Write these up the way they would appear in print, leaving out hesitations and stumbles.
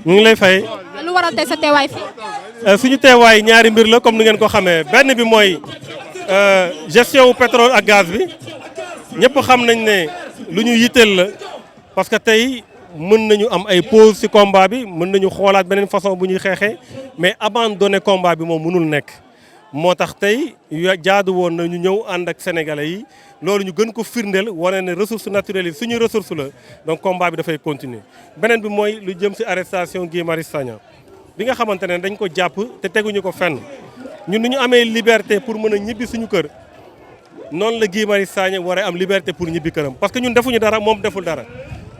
ñu ngi lay fay. lu waral tey sa teewaay fii. suñu teewaay ñaari mbir la comme ni ngeen ko xamee benn bi mooy gestion wu pétrole ak gaz bi ñëpp xam nañ ne lu ñu yitteel la parce que tey mën nañu am ay pause ci combat bi mën nañu xoolaat beneen façon bu ñuy xeexee mais abandonner combat bi moom mënul nekk. moo tax tey jaadu woon na ñu ñëw ànd ak sénégalais yi loolu ñu gën ko firndeel wane ne ressources naturelles yi suñu ressource la donc combat bi dafay continuer beneen bi mooy lu jëm ci arrestation Guy Marius Sagna bi nga xamante ne dañ ko jàpp te teguñu ko fenn ñun ni ñu amee liberté pour mën a ñibbi suñu kër noonu la Guy Marius Sagna war a am liberté pour ñibbi këram parce que ñun defuñu dara moom deful dara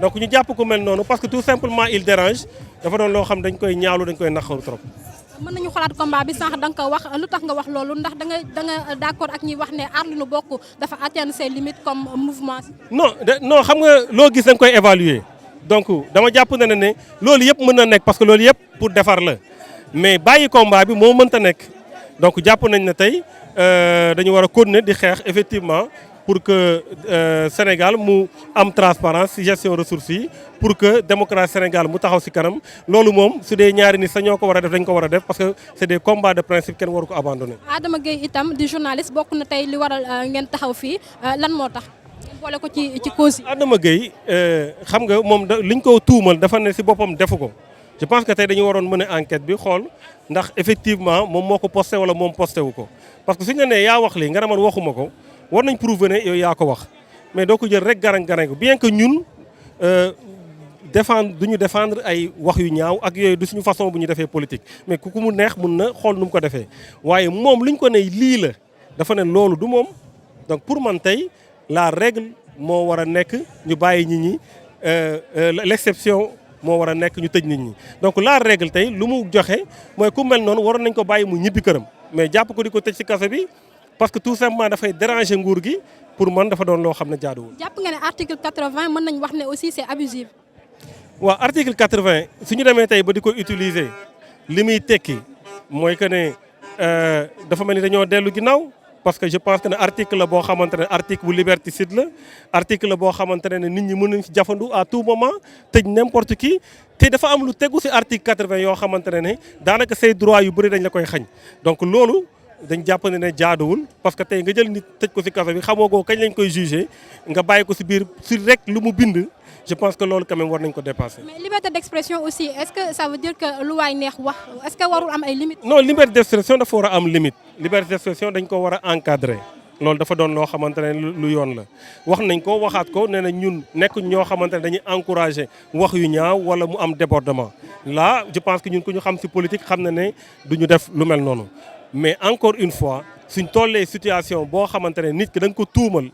donc ñu jàpp ko mel noonu parce que tout simplement il dérange dafa doon loo xam dañ koy ñaawlu dañ koy naqaru trop. mën nañu xalaat combat bi sànq da nga ko wax lu tax nga wax loolu ndax da nga d'accord ak ñi wax ne Aar Li Nu Bokk dafa atteindre ses limites comme mouvement. non xam nga loo gis da nga koy évaluer donc dama jàpp ne loolu yëpp mën na nekk parce que loolu yëpp pour defar la mais bàyyi combat bi moo mënta nekk donc jàpp nañ ne tey dañu war a continuer di xeex effectivement pour que Sénégal mu am transparence ci gestion ressources yi pour que démocratie Sénégal mu taxaw ci kanam loolu moom su dee ñaari nit sa ñoo ko war a def dañ ko war a def parce que c'est des combats de principe kenn waru ko abandonner. Adama Gueye itam di journaliste bokk na tey li waral ngeen taxaw fii lan moo tax boole ko ci cause yi. Adama Gueye xam nga moom liñ ko tuumal dafa ne ci boppam defu ko je pense que tey dañu waroon mën a enquête bi xool ndax effectivement moom moo ko posté wala moom posté wu ko parce que suñu la nee yaa wax lii nga ne man waxuma ko. war nañ prouver ne yow yaa ko wax mais doo ko jël rek garang ko bien que ñun duñu défendre ay wax yu ñaaw ak yooyu du suñu façon bu ñu defee politique mais ku mu neex mun na xool nu mu ko defee waaye moom lu ñu ko ne lii la dafa ne loolu du moom donc pour man tey la règle moo war a nekk ñu bàyyi nit ñi l'exception moo war a nekk ñu tëj nit ñi donc la règle tey lu mu joxe mooy ku mel noonu waroon nañ ko bàyyi mu ñibbi këram mais jàpp ko di ko tëj ci kaso bi parce que tout simplement dafay déranger nguur gi pour man dafa doon loo xam ne jaaduwul. jàpp nga ne article 80 mën nañu wax ne aussi c'est abusif. waaw article 80 su ñu demee tey ba di ko utiliser li muy tekki mooy que ne dafa mel ni dañoo dellu ginnaaw parce que je pense que ne article la boo xamante ne article bu liberticide la article la boo xamante ne nit ñi mën nañ ci jafandu à tout moment tëj n'importe qui te dafa am lu tegu ci article 80 yoo xamante ne daanaka say droit yu bëri dañ la koy xañ donc loolu. dañ jàpp ne jaaduwul parce que tey nga jël nit tëj ko ci kaso bi xamoo ko kañ lañ koy juger nga bàyyi ko ci biir ci rek lu mu bind je pense que loolu quand même war nañ ko dépasser. mais liberté d'expression aussi est-ce que ça veut dire que lu waay neex wax est-ce que warul am ay limites. non liberté d'expression dafa war a am limite liberté d'expression dañ ko war a encadrer loolu dafa doon loo xamante ne lu yoon la wax nañ ko waxaat ko nee na ñun nekk ñoo xamante ne dañuy encourager wax yu ñaaw wala mu am débordement là je pense que ñun ku ñu xam ci politique xam na ne duñu def lu mel noonu. mais encore une fois suñ tollee situation boo xamante ne nit ki da nga ko tuumal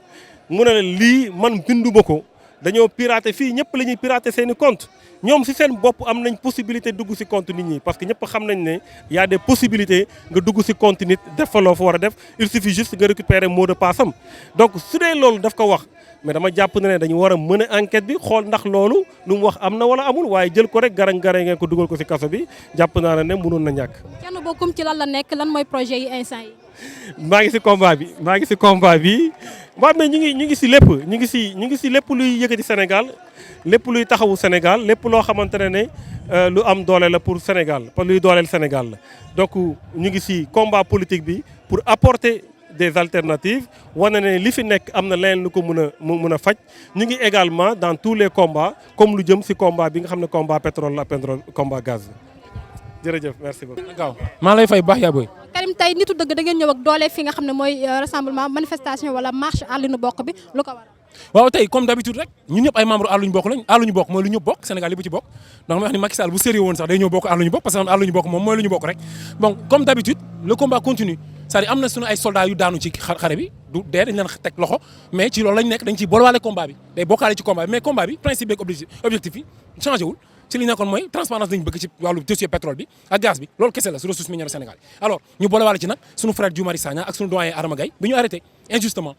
mu ne la lii man binduma ko dañoo pirater fii ñëpp la ñuy pirater seen i compte ñoom ci seen bopp am nañ possibilité dugg ci compte nit ñi parce que ñëpp xam nañ ne y a des possibilités nga dugg ci compte nit def fa loo fa war a def il suffit juste nga récupérer mot de passe am donc su dee loolu daf ko wax mais dama jàpp ne dañu war a mën a enquête bi xool ndax loolu lu mu wax am na wala amul waaye jël ko rek garang ngeen ko dugal ko ci kaso bi jàpp naa ne mënoon na ñàkk. kenn bokkum ci lan la nekk lan mooy projet yi instant yi. maa ngi ci combat bi waaw mais ñu ngi ci lépp ñu ngi ci lépp luy yëkkati Sénégal lépp luy taxawu Sénégal lépp loo xamante ne lu am doole la pour Sénégal pour luy dooleel Sénégal la donc ñu ngi ci combat politique bi pour apporter des alternatives wane ne li fi nekk am na leneen lu ko mën a faj ñu ngi également dans tous les combats comme lu jëm ci combat bi nga xam ne combat pétrole la combat gaz bi jërëjëf merci beaucoup. gaaw maa lay fay baax yaa booy. Karim tey nitu dëgg da ngeen ñëw ak doole fi nga xam ne mooy rassemblement manifestation wala marche Aar Li Nu Bokk bi lu ko waral. waaw tey comme d'habitude rek ñun ñëpp ay membres Aar Li Nu Bokk lañ Aar Li Nu Bokk mooy lu ñu bokk Sénégal yi bu ci bokk donc ma wax ni Macky Sall bu sérieux woon sax day ñëw bokk Aar Li Nu Bokk parce que Aar Li Nu Bokk moom mooy lu ñu bokk rek bon comme d'habitude le combat continue c'est-à-dire am na suñu ay soldats yu daanu ci xare bi du dee dañ leen teg loxo mais ci loolu lañ nekk dañ ciy boolewaale combat bi day bokkaale ci combat bi mais combat bi principe beeg objectif yi changé wul ci li nekkoon mooy transparence lañu bëgg ci wàllu dossier pétrole bi ak gaz bi loolu kese la su ressource minière Sénégal alors ñu boolewaale ci nag suñu frère Guy Marius Sagna ak suñu doyen Adama Gaye bi ñu arrêté injustement.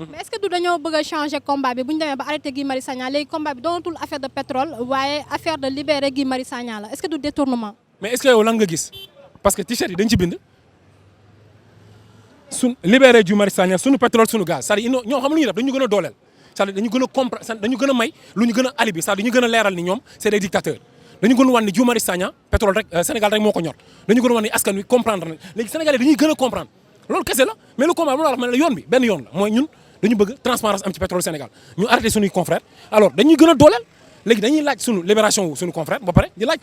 mais est-ce que du dañoo bëgg a changer combat bi bu ñu demee ba arrêté Guy Marius Sagna léegi combat bi doonatul affaire de pétrole waaye affaire de libérer Guy Marius Sagna la est-ce que du détournement. mais est-ce que yow lan nga gis parce que t-shirt yi dañ ci bind suñ libérer Guy Marius Sagna suñu pétrole suñu gaz c'est-à-dire ñoo xam lu ñuy def dañu gën a dooleel c'est-à-dire dañu gën a comprendre dañu gën a may lu ñu gën a alibi c'est-à-dire dañu gën a leeral ni ñoom c'est des dictateurs dañu gën a wan ni Guy Marius Sagna pétrole rek Sénégal rek moo ko ñor dañu gën a wan ni askan wi comprendre na léegi Sénégalais dañuy gën a comprendre loolu kese la mais le combat la wax la yoon bi benn yoon la mooy ñun dañu bëgg transparence am ci pétrole Sénégal ñu arrêté suñuy confrères alors dañuy gën a dooleel léegi dañuy laaj suñu libération wu suñu confrère ba pare di laaj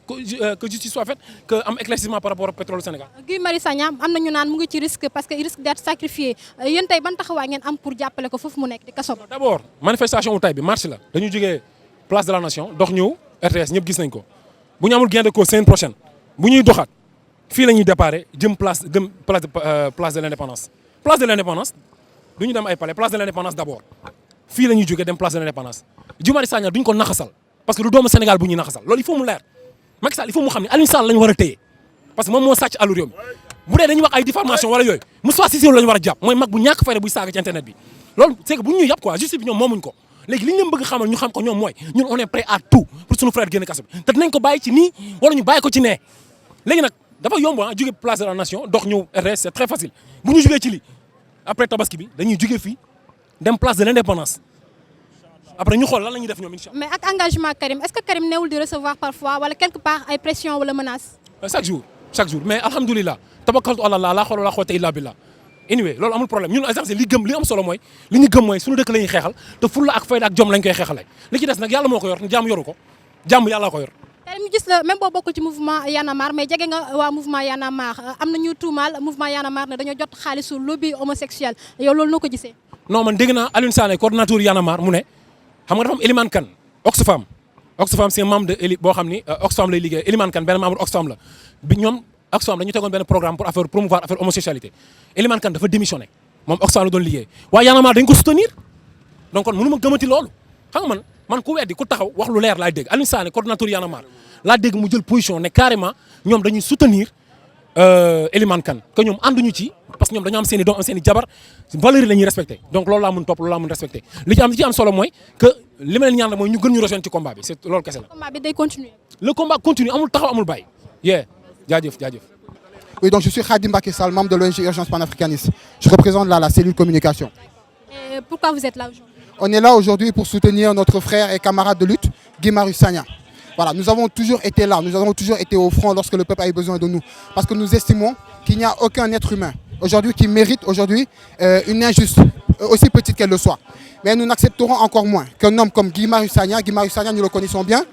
que justice soit faite que am éclaircissement par rapport au pétrole Sénégal. Guy Marius Sagna am na ñu naan mu ngi ci risque parce que il risque d'être sacrifié yéen tey ban taxawaay ngeen am pour jàppale ko foofu mu nekk di kaso ba. d'abord manifestation wu tey bi marche la dañu jógee place de la nation dox ñëw RTS ñëpp gis nañ ko bu ñu amul gain de cause semaine prochaine bu ñuy doxaat fii la ñuy déparé jëm place de l'indépendance. place de l'indépendance du ñu dem ay palais place de l'indépendance d'abord fii la ñuy jógee dem place de l'indépendance Guy Marius Sagna duñ ko naxasal parce que du doomu Sénégal bu ñuy naxasal loolu il faut mu leer Macky Sall il faut mu xam ne Aliou Sall la ñu war a téye parce que moom moo sàcc àllu réew mi bu dee dañuy wax ay diffamation wala yooyu Moustapha Cissé Lo la ñu war a jàpp mooy mag bu ñàkk fayda buy saaga ci internet bi loolu c'est que bu ñu yàpp quoi justice bi ñoom moomuñ ko léegi li ñu leen bëgg xamal ñu xam ko ñoom mooy ñun on est prêt à tout pour suñu frère génn kaso bi te dinañ ko bàyyi ci nii wala ñu bàyyi ko ci nee léegi nag dafa yomb ah jóge place de la nation dox ñëw RTS c'est très facile bu ñu jógee ci lii après tabaski bi dañuy jóge fii dem place de l'indépendance après ñu xool lan la ñuy def ñoom incha mais ak engagement Karim est-ce que Karim newul di recevoir parfois wala quelque part ay pression wala menace. chaque jour mais alhamdulilah tawakkaltu ala Allah laa hawla wala quwwata illa billah anyway loolu amul problème ñun agence li am solo mooy li ñu gëm mooy suñu dëkk la ñuy xeexal te fulla ak fayda ak jom lañ koy xeexale li ci des nag yàlla moo ko yor jàmm yoru ko jàmm yàlla ko yor. Karim ñu gis la même boo bokkul ci mouvement Y'en a marre mais jege nga waa mouvement Y'en a marre am na ñu tuumaal mouvement Y'en a marre ne dañoo jot xaalisu lobby homosexuel yow loolu noo ko gisee. non man dégg naa Alioune Sané coordinateur Y'en a marre mu ne xam nga dafa am Elimane Kane Oxfam c'est un membre de Eli boo xam ni Oxfam lay liggéey Elimane Kane benn membre Oxfam la bi ñoom Oxfam dañu tegoon benn programme pour promouvoir affaire homosexualité Elimane Kane dafa démissionné moom Oxfam la doon liggéey waaye Y'en a marre dañ ko soutenir donc kon mënu ma gëmati loolu xam nga man ku weddi ku taxaw wax lu leer laay dégg Alioune Sané coordinateur Y'en a marre laa dégg mu jël position ne carrément ñoom dañuy soutenir Elimane Kane que ñoom ànduñu ci parce que ñoom dañoo am seen i doom am seen i jabar valeur yi la ñuy respecté donc loolu laa mun topp loolu laa mun respecté li ci am solo mooy que li ma leen ñaan mooy ñu gën ñu rejoindre ci combat bi c'est loolu kese la. combat bi day continuer. le combat continue amul taxaw amul bàyyi. jaajëf. Oui, donc je suis Khadim Mbacké Sall, membre de l'ONG Urgence Panafricaniste. Je représente la cellule communication. Et pourquoi vous êtes là aujourd'hui? On est là aujourd'hui pour soutenir notre frère et camarade de lutte, Guy Marius Sagna. Voilà, nous avons toujours été là, nous avons toujours été au front lorsque le peuple a eu besoin de nous. Parce que nous estimons qu'il n'y a aucun être humain aujourd'hui qui mérite aujourd'hui une injustice, aussi petite qu'elle le soit. Mais nous n'accepterons encore moins qu'un homme comme Guy Marius Sagna, nous le connaissons bien,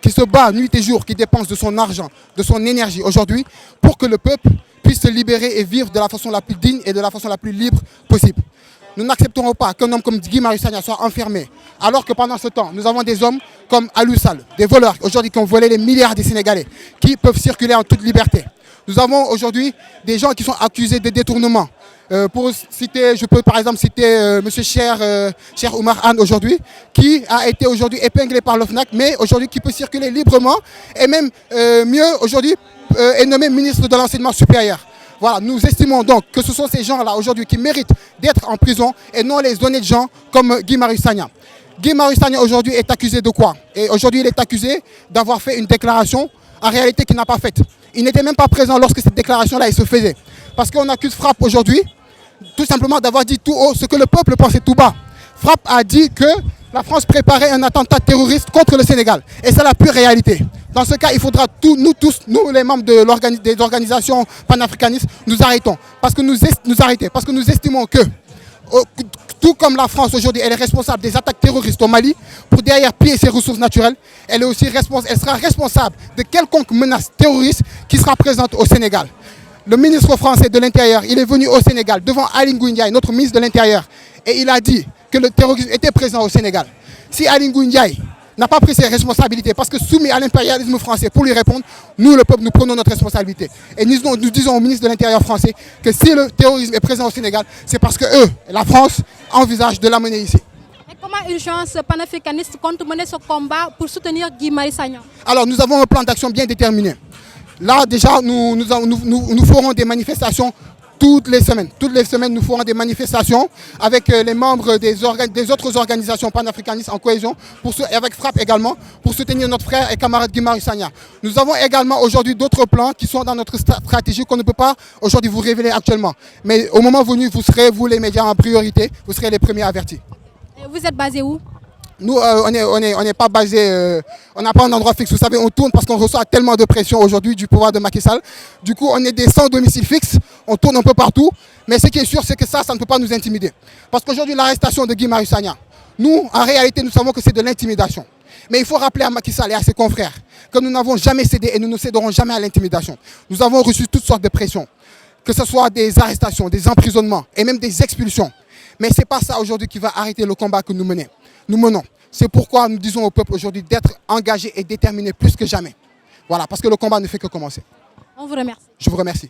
qui se bat nuit et jour, qui dépense de son argent, de son énergie aujourd'hui pour que le peuple puisse se libérer et vivre de la façon la plus digne et de la façon la plus libre possible. Nous n'accepterons pas qu'un homme comme Guy Marius Sagna soit enfermé, alors que pendant ce temps, nous avons des hommes comme Aliou Sall, des voleurs aujourd'hui qui ont volé les milliards des Sénégalais, qui peuvent circuler en toute liberté. Nous avons aujourd'hui des gens qui sont accusés de détournement. Pour citer, je peux par exemple citer Monsieur Cheikh Oumar Anne aujourd'hui, qui a été aujourd'hui épinglé par l'OFNAC, mais aujourd'hui qui peut circuler librement et même mieux aujourd'hui est nommé ministre de l'enseignement supérieur. Voilà, nous estimons donc que ce sont ces gens-là aujourd'hui qui méritent d'être en prison et non les honnêtes gens comme Guy Marius Sagna. Guy Marius Sagna aujourd'hui est accusé de quoi? Et aujourd'hui il est accusé d'avoir fait une déclaration en réalité qu'il n'a pas faite. Il n'était même pas présent lorsque cette déclaration-là se faisait. Parce qu'on accuse Frappe aujourd'hui tout simplement d'avoir dit tout haut ce que le peuple pensait tout bas. Frappe a dit que la France préparait un attentat terroriste contre le Sénégal. Et c'est la pure réalité. Dans ce cas, il faudra nous tous, nous les membres des organisations panafricanistes, nous arrêtons. Parce que nous estimons que, tout comme la France aujourd'hui, elle est responsable des attaques terroristes au Mali, pour derrière piller ses ressources naturelles, elle sera responsable de quelconque menace terroriste qui sera présente au Sénégal. Le ministre français de l'Intérieur, il est venu au Sénégal devant Aly Ngouille Ndiaye, notre ministre de l'Intérieur, et il a dit que le terrorisme était présent au Sénégal. Si Aly Ngouille Ndiaye n'a pas pris ses responsabilités parce que soumis à l'impérialisme français pour lui répondre, nous, le peuple, nous prenons notre responsabilité. Et nous disons au ministre de l'Intérieur français que si le terrorisme est présent au Sénégal, c'est parce que eux, la France, envisagent de l'amener ici. Et comment Urgence panafricaniste compte mener ce combat pour soutenir Guy Marius Sagna? Alors, nous avons un plan d'action bien déterminé. Là, déjà, nous ferons des manifestations toutes les semaines. Toutes les semaines, nous ferons des manifestations avec les membres des autres organisations panafricanistes en cohésion, et avec Frappe également, pour soutenir notre frère et camarade Guy Marius Sagna. Nous avons également aujourd'hui d'autres plans qui sont dans notre stratégie qu'on ne peut pas aujourd'hui vous révéler actuellement. Mais au moment venu, vous serez, vous les médias, en priorité, vous serez les premiers avertis. Et vous êtes basé où? Nous, on n'est pas basé, on n'a pas un endroit fixe. Vous savez, on tourne parce qu'on reçoit tellement de pression aujourd'hui du pouvoir de Macky Sall. Du coup, on est des sans domicile fixe, on tourne un peu partout. Mais ce qui est sûr, c'est que ça ne peut pas nous intimider. Parce qu'aujourd'hui, l'arrestation de Guy Marius Sagna, nous, en réalité, nous savons que c'est de l'intimidation. Mais il faut rappeler à Macky Sall et à ses confrères que nous n'avons jamais cédé et nous ne céderons jamais à l'intimidation. Nous avons reçu toutes sortes de pressions, que ce soit des arrestations, des emprisonnements et même des expulsions. Mais ce n'est pas ça aujourd'hui qui va arrêter le combat que nous menons. C'est pourquoi nous disons au peuple aujourd'hui d'être engagé et déterminé plus que jamais. Voilà, parce que le combat ne fait que commencer. On vous remercie. Je vous remercie.